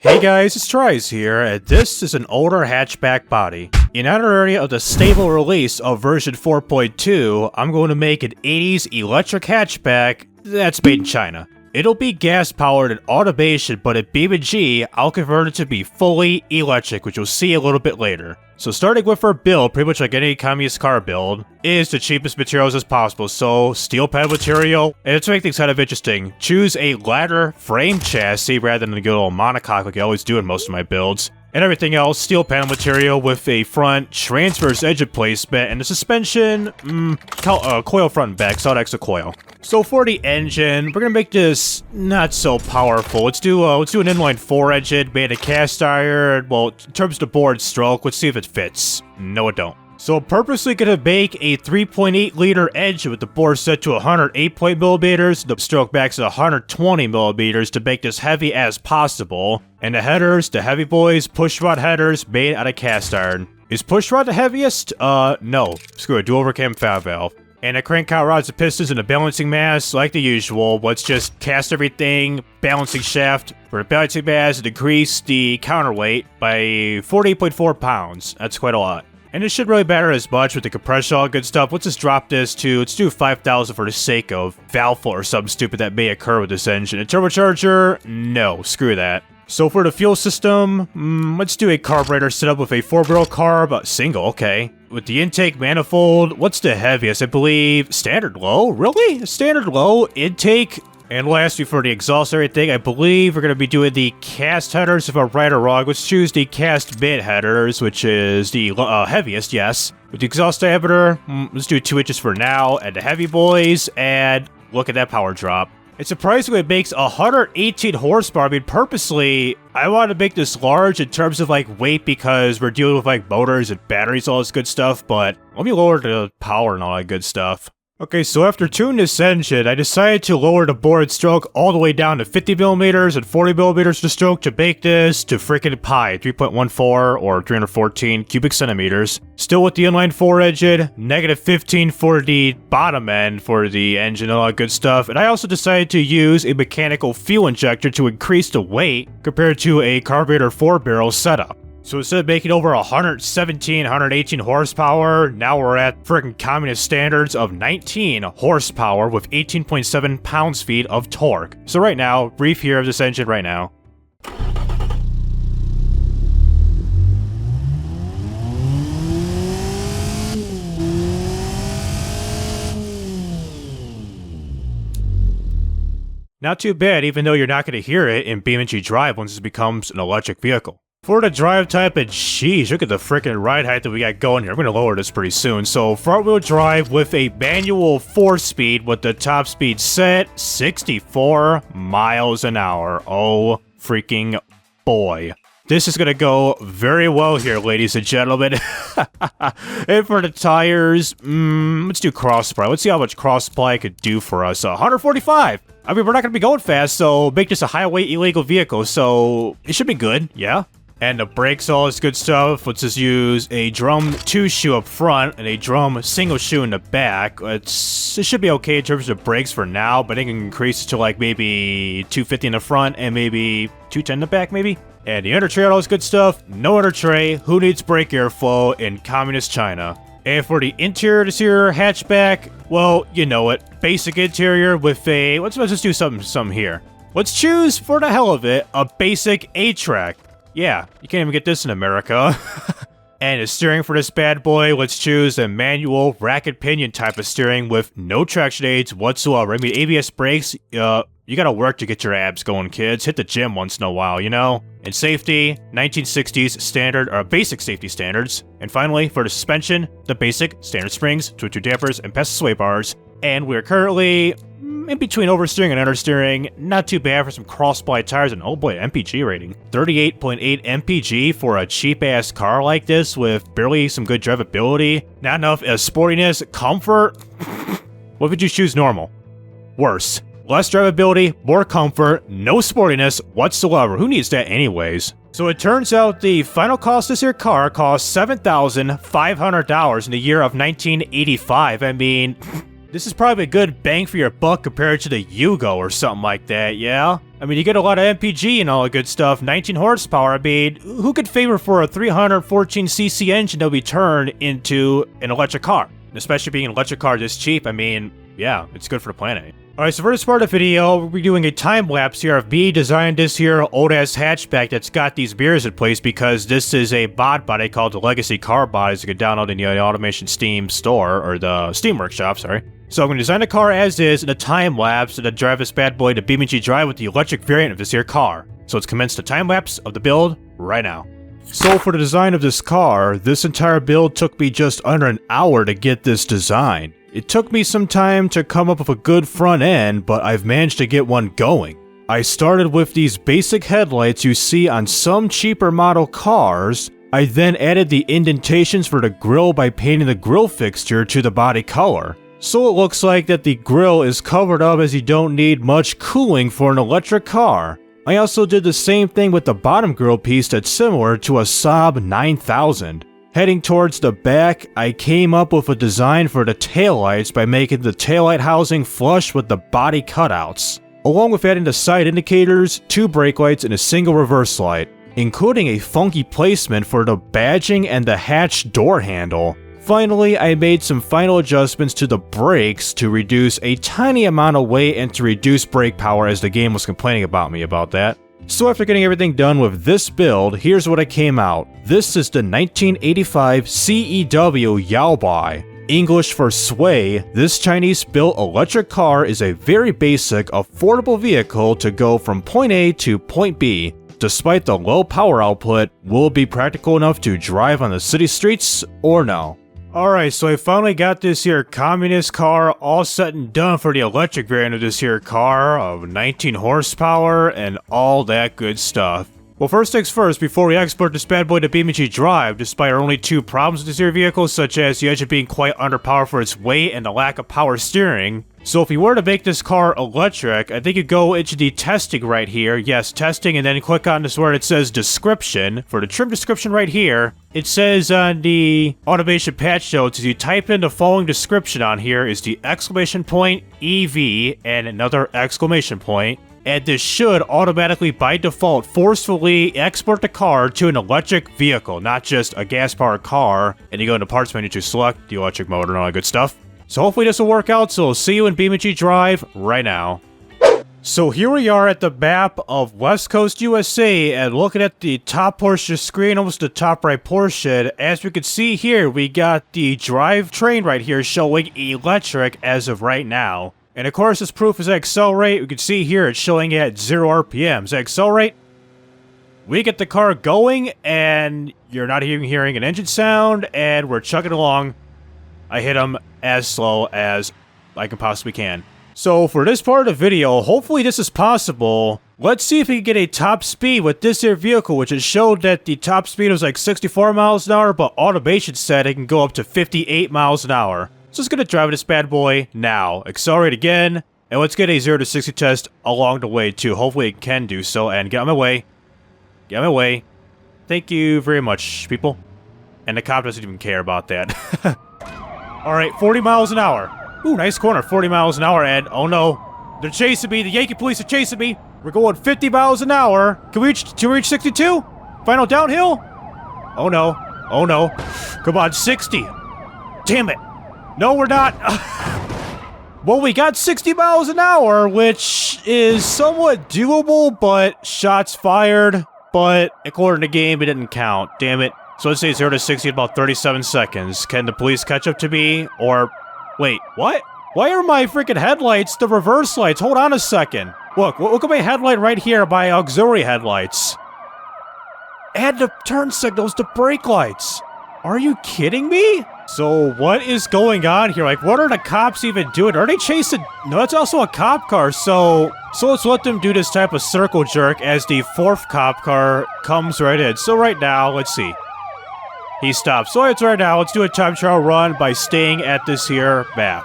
Hey guys, it's TRIZE here, and this is an older hatchback body. In honor area of the stable release of version 4.2, I'm going to make an 80s electric hatchback that's made in China. It'll be gas-powered and automation, but at BeamNG, I'll convert it to be fully electric, which you'll see a little bit later. So starting with our build, pretty much like any communist car build, is the cheapest materials as possible. So steel pad material, and to make things kind of interesting, choose a ladder frame chassis rather than the good old monocoque like I always do in most of my builds. And everything else, steel panel material with a front transverse engine placement, and the suspension, coil front and back, solid extra coil. So for the engine, we're gonna make this not so powerful. Let's do an inline 4 engine made of cast iron. Well, in terms of the board stroke, let's see if it fits. No, it don't. So purposely gonna make a 3.8 liter engine with the bore set to 108 millimeters, the stroke max at 120 millimeters to make this heavy as possible. And the headers, the heavy boys, pushrod headers made out of cast iron. Is pushrod the heaviest? No. Screw it, dual overcam fab valve. And the crank out rods and pistons and the balancing mass, like the usual. Let's just cast everything, balancing shaft. For the balancing mass, decrease the counterweight by 48.4 pounds. That's quite a lot. And it shouldn't really matter as much with the compression, all good stuff. Let's just drop this to, let's do 5,000 for the sake of valve fault or something stupid that may occur with this engine. A turbocharger? No, screw that. So for the fuel system, let's do a carburetor setup with a 4-barrel carb, single, okay. With the intake manifold, what's the heaviest? I believe standard low? Really? Standard low intake? And lastly, for the exhaust everything, I believe we're going to be doing the cast headers. If I'm right or wrong, let's choose the cast mid headers, which is the heaviest, yes. With the exhaust diameter, let's do 2 inches for now, and the heavy boys, and look at that power drop. And surprisingly, it makes 118 horsepower. I mean, purposely, I want to make this large in terms of, like, weight because we're dealing with, like, motors and batteries, all this good stuff, but let me lower the power and all that good stuff. Okay, so after tuning this engine, I decided to lower the board stroke all the way down to 50 millimeters and 40 millimeters to stroke to make this to frickin' pi, 3.14 or 314 cubic centimeters. Still with the inline 4 engine, negative 15 for the bottom end for the engine and all that good stuff. And I also decided to use a mechanical fuel injector to increase the weight compared to a carburetor 4-barrel setup. So instead of making over 117, 118 horsepower, now we're at frickin' communist standards of 19 horsepower with 18.7 pounds-feet of torque. So right now, brief here of this engine right now. Not too bad, even though you're not going to hear it in BeamNG.drive once it becomes an electric vehicle. For the drive type, and sheesh, look at the freaking ride height that we got going here. I'm going to lower this pretty soon. So front wheel drive with a manual 4-speed with the top speed set 64 miles an hour. Oh, freaking boy. This is going to go very well here, ladies and gentlemen. And for the tires, let's do cross supply. Let's see how much cross supply could do for us. 145. I mean, we're not going to be going fast, so make this a highway illegal vehicle, so it should be good, yeah? And the brakes, all this good stuff. Let's just use a drum 2 shoe up front and a drum single shoe in the back. It should be okay in terms of brakes for now, but it can increase to like maybe 250 in the front and maybe 210 in the back, maybe. And the under tray, all this good stuff. No under tray. Who needs brake airflow in communist China? And for the interior this here hatchback, well, you know it. Basic interior with a, let's just do something here. Let's choose, for the hell of it, a basic A-track. Yeah, you can't even get this in America. And the steering for this bad boy, let's choose a manual racket pinion type of steering with no traction aids whatsoever. I mean, ABS brakes, you gotta work to get your abs going, kids. Hit the gym once in a while, you know? And safety, 1960s standard, or basic safety standards. And finally, for the suspension, the basic standard springs, twin dampers, and pest sway bars. And we're currently in between oversteering and understeering. Not too bad for some cross-ply tires, and oh boy, MPG rating. 38.8 MPG for a cheap-ass car like this with barely some good drivability. Not enough sportiness, comfort. What would you choose normal? Worse. Less drivability, more comfort, no sportiness whatsoever. Who needs that anyways? So it turns out the final cost of this here car cost $7,500 in the year of 1985. I mean, This is probably a good bang for your buck compared to the Yugo or something like that, yeah? I mean, you get a lot of MPG and all the good stuff, 19 horsepower. I mean, who could favor for a 314cc engine to be turned into an electric car? Especially being an electric car this cheap, I mean, yeah, it's good for the planet. Alright, so for this part of the video, we'll be doing a time-lapse here of me designing this here old-ass hatchback that's got these mirrors in place because this is a mod body called the Legacy Car Bodies you can download in the Automation Steam store, or the Steam Workshop, sorry. So I'm going to design the car as is in a time-lapse and then drive this bad boy to BeamNG.drive with the electric variant of this here car. So let's commence the time-lapse of the build right now. So for the design of this car, this entire build took me just under an hour to get this design. It took me some time to come up with a good front end, but I've managed to get one going. I started with these basic headlights you see on some cheaper model cars. I then added the indentations for the grille by painting the grille fixture to the body color. So it looks like that the grille is covered up as you don't need much cooling for an electric car. I also did the same thing with the bottom grille piece that's similar to a Saab 9000. Heading towards the back, I came up with a design for the taillights by making the taillight housing flush with the body cutouts, along with adding the side indicators, 2 brake lights, and a single reverse light, including a funky placement for the badging and the hatch door handle. Finally, I made some final adjustments to the brakes to reduce a tiny amount of weight and to reduce brake power as the game was complaining about me about that. So after getting everything done with this build, here's what I came out. This is the 1985 CEW Yaobai. English for sway, this Chinese-built electric car is a very basic, affordable vehicle to go from point A to point B. Despite the low power output, will it be practical enough to drive on the city streets or no? Alright, so I finally got this here communist car all set and done for the electric variant of this here car of 19 horsepower and all that good stuff. Well, first things first, before we export this bad boy to BeamNG.drive, despite our only 2 problems with this here vehicle, such as the engine being quite underpowered for its weight and the lack of power steering. So if you were to make this car electric, I think you go into the testing right here, yes, testing, and then click on this where it says description. For the trim description right here, it says on the automation patch notes, as you type in the following description on here is the exclamation point EV and another exclamation point. And this should automatically, by default, forcefully export the car to an electric vehicle, not just a gas-powered car. And you go into parts menu to select the electric motor and all that good stuff. So hopefully this will work out, so I'll see you in BeamNG.drive right now. So here we are at the map of West Coast USA, and looking at the top portion of the screen, almost the top right portion, as we can see here, we got the drivetrain right here showing electric as of right now. And of course, as proof as I accelerate, we can see here it's showing at 0 RPM. As I accelerate, we get the car going, and you're not even hearing an engine sound, and we're chugging along. I hit them as slow as I can possibly can. So for this part of the video, hopefully this is possible. Let's see if we can get a top speed with this here vehicle, which it showed that the top speed was like 64 miles an hour, but automation said it can go up to 58 miles an hour. So it's gonna drive this bad boy now. Accelerate again, and let's get a 0 to 60 test along the way too. Hopefully it can do so, and get out of my way. Get out of my way. Thank you very much, people. And the cop doesn't even care about that. Alright, 40 miles an hour. Ooh, nice corner, 40 miles an hour, and oh no. They're chasing me, the Yankee police are chasing me. We're going 50 miles an hour. Can we reach 62? Final downhill? Oh no, oh no. Come on, 60. Damn it. No, we're not. Well, we got 60 miles an hour, which is somewhat doable, but shots fired. But according to the game, it didn't count. Damn it. So let's say 0 to 60 in about 37 seconds. Can the police catch up to me? Or, wait, what? Why are my freaking headlights the reverse lights? Hold on a second. Look at my headlight right here, my auxiliary headlights. Add the turn signals to brake lights. Are you kidding me? So what is going on here? Like, what are the cops even doing? Are they chasing? No, it's also a cop car, so let's let them do this type of circle jerk as the 4th cop car comes right in. So right now, let's see. He stops. So it's right now, let's do a time trial run by staying at this here map.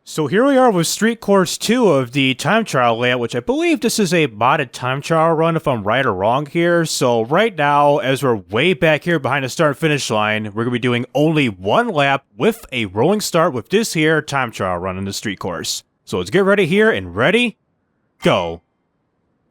So here we are with Street Course 2 of the time trial layout, which I believe this is a modded time trial run if I'm right or wrong here. So right now, as we're way back here behind the start and finish line, we're going to be doing only one lap with a rolling start with this here time trial run in the Street Course. So let's get ready here and ready, go.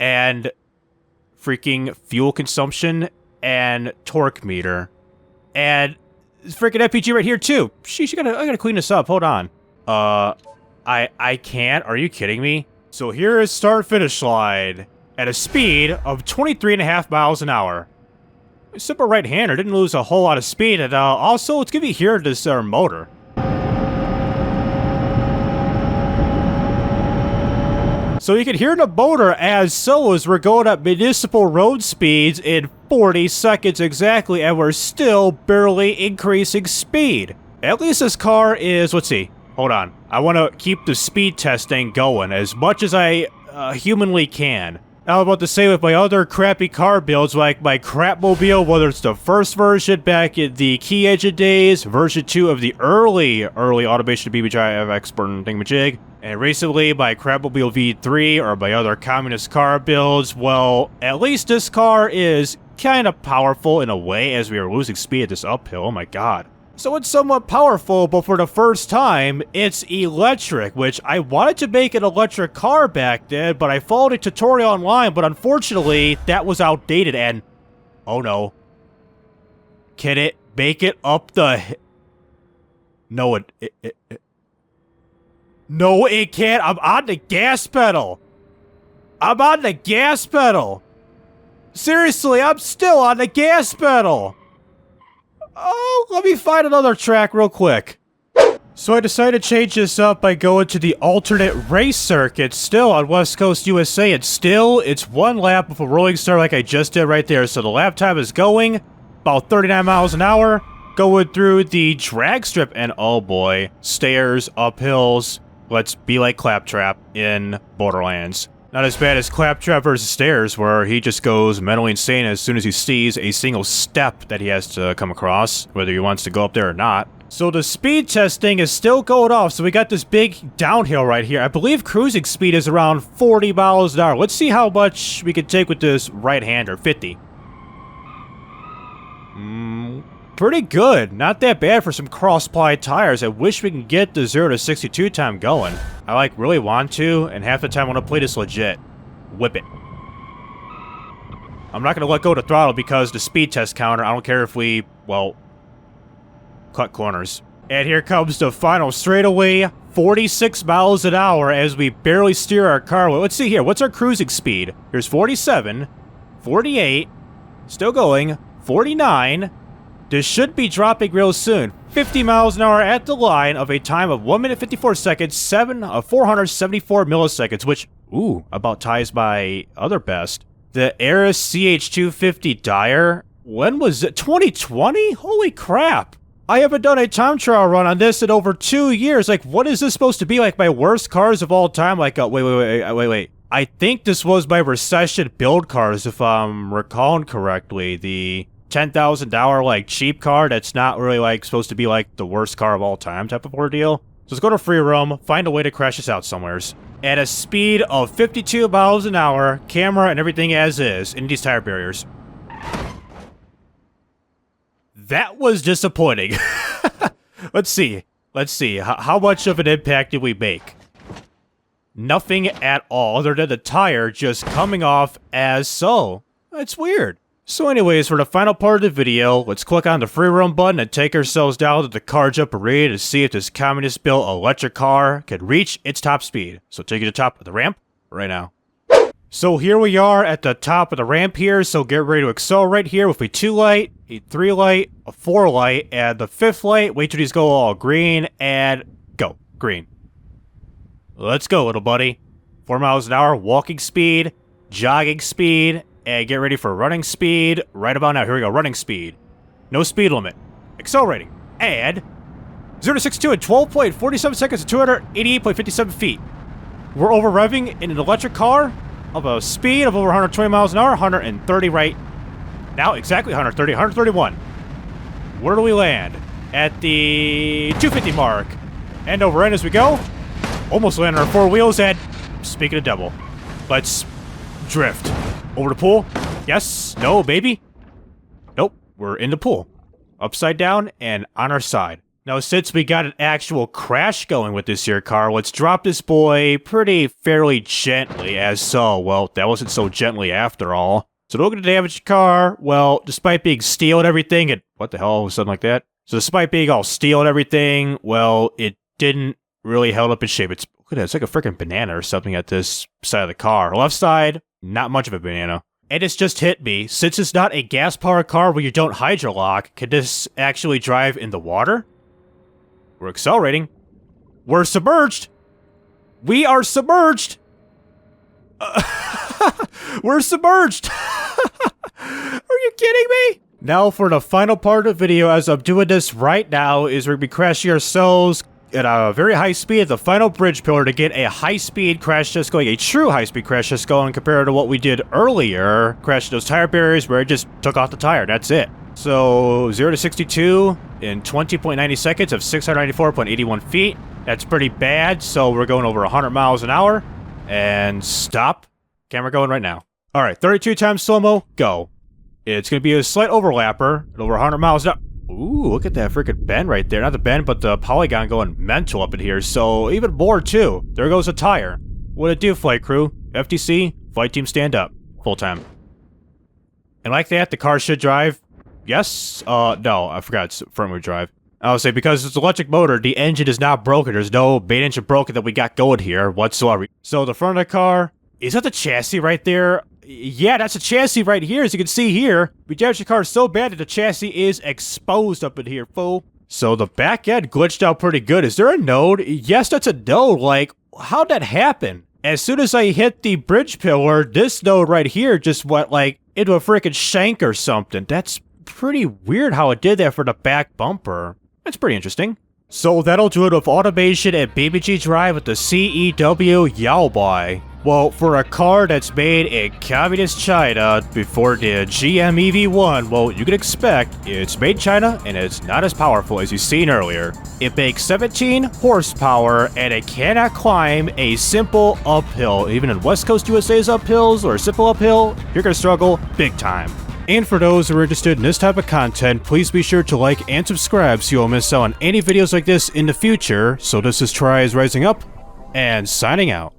And freaking fuel consumption and torque meter. And freaking FPG right here too. Sheesh, I gotta clean this up, hold on. I can't. Are you kidding me? So here is start finish line at a speed of 23.5 miles an hour. Simple right-hander didn't lose a whole lot of speed, and also let's give you here this motor. So you can hear the motor as we're going at municipal road speeds in 40 seconds exactly, and we're still barely increasing speed. At least this car is, let's see. Hold on. I want to keep the speed testing going as much as I humanly can. I was about to say with my other crappy car builds, like my Crapmobile, whether it's the first version back in the Key Engine days, version 2 of the early automation BeamNG.drive expert thingamajig, and recently my Crapmobile V3 or my other communist car builds, well, at least this car is kind of powerful in a way as we are losing speed at this uphill. Oh my god. So it's somewhat powerful, but for the first time, it's electric, which I wanted to make an electric car back then, but I followed a tutorial online, but unfortunately, that was outdated and... oh no. Can it make it up the... No, No, it can't. I'm on the gas pedal. I'm on the gas pedal. Seriously, I'm still on the gas pedal. Oh, let me find another track real quick. So I decided to change this up by going to the alternate race circuit still on West Coast USA. And still, it's one lap of a rolling start like I just did right there. So the lap time is going about 39 miles an hour. Going through the drag strip and oh boy, stairs, uphills. Let's be like Claptrap in Borderlands. Not as bad as Claptrap vs. Stairs, where he just goes mentally insane as soon as he sees a single step that he has to come across, whether he wants to go up there or not. So the speed testing is still going off, so we got this big downhill right here. I believe cruising speed is around 40 miles an hour. Let's see how much we can take with this right-hander. 50. Pretty good. Not that bad for some cross-ply tires. I wish we can get the 0 to 62 time going. I like really want to, and half the time I want to play this legit. Whip it. I'm not going to let go of the throttle because the speed test counter, I don't care if we, well, cut corners. And here comes the final straightaway, 46 miles an hour as we barely steer our car. Well, let's see here. What's our cruising speed? Here's 47, 48, still going, 49. This should be dropping real soon. 50 miles an hour at the line of a time of 1 minute 54 seconds, 474 milliseconds, which, ooh, about ties my other best. The Aris CH250 Dyer, when was it? 2020? Holy crap. I haven't done a time trial run on this in over 2 years. Like, what is this supposed to be? Like, my worst cars of all time? Like, wait. I think this was my recession build cars, if I'm recalling correctly. The $10,000 like cheap car that's not really like supposed to be like the worst car of all time type of ordeal. So let's go to free roam, find a way to crash this out somewheres. At a speed of 52 miles an hour, camera and everything as is, in these tire barriers. That was disappointing. Let's see. How much of an impact did we make? Nothing at all, other than the tire just coming off as so. That's weird. So anyways, for the final part of the video, let's click on the free roam button and take ourselves down to the car jump arena to see if this communist-built electric car can reach its top speed. So take you to the top of the ramp right now. So here we are at the top of the ramp here, so get ready to accelerate here with a 2 light, a 3 light, a 4 light, and the 5th light. Wait till these go all green, and go. Green. Let's go, little buddy. 4 miles an hour, walking speed, jogging speed, and get ready for running speed right about now. Here we go, running speed. No speed limit. Accelerating. And 0 to 62 in 12.47 seconds at 288.57 feet. We're over revving in an electric car of a speed of over 120 miles an hour, 130 right now, exactly 130, 131. Where do we land? At the 250 mark. End over end as we go. Almost landed on our four wheels, and speaking of devil, let's drift. Over the pool. Yes. No, baby. Nope. We're in the pool. Upside down and on our side. Now, since we got an actual crash going with this here car, let's drop this boy fairly gently as so. Well, that wasn't so gently after all. So don't get to damage the car. Well, despite being steel and everything, what the hell, all of a sudden like that? So despite being all steel and everything, well, it didn't really held up its shape. Look at that, it's like a freaking banana or something at this side of the car. Left side, not much of a banana. And it's just hit me. Since it's not a gas-powered car where you don't hydrolock, can this actually drive in the water? We're accelerating. We're submerged. We are submerged. We're submerged. Are you kidding me? Now for the final part of the video, as I'm doing this right now, is we're going to be crashing ourselves at a very high speed at the final bridge pillar to get a high-speed crash test going, a true high-speed crash test going compared to what we did earlier, crashing those tire barriers where it just took off the tire, that's it. So 0 to 62 in 20.90 seconds of 694.81 feet. That's pretty bad, so we're going over 100 miles an hour. And stop. Camera going right now. Alright, 32 times slow-mo, go. It's going to be a slight overlapper at over 100 miles an hour. Ooh, look at that freaking bend right there. Not the bend, but the polygon going mental up in here. So, even more, too. There goes a tire. What'd it do, flight crew? FTC, flight team stand up. Full time. And like that, the car should drive. Yes? No, I forgot. It's front-wheel drive. I would say, because it's an electric motor, the engine is not broken. There's no main engine broken that we got going here whatsoever. So, the front of the car, is that the chassis right there? Yeah, that's a chassis right here, as you can see here. We damaged the car so bad that the chassis is exposed up in here, fool. So the back end glitched out pretty good. Is there a node? Yes, that's a node. Like, how'd that happen? As soon as I hit the bridge pillar, this node right here just went, like, into a freaking shank or something. That's pretty weird how it did that for the back bumper. That's pretty interesting. So that'll do it with automation and BeamNG.drive with the CEW Yaobai. Well, for a car that's made in communist China before the GM EV1, well, you can expect it's made in China and it's not as powerful as you've seen earlier. It makes 17 horsepower and it cannot climb a simple uphill. Even in West Coast USA's uphills or a simple uphill, you're gonna struggle big time. And for those who are interested in this type of content, please be sure to like and subscribe so you won't miss out on any videos like this in the future. So this is TRIZE Rising Up and signing out.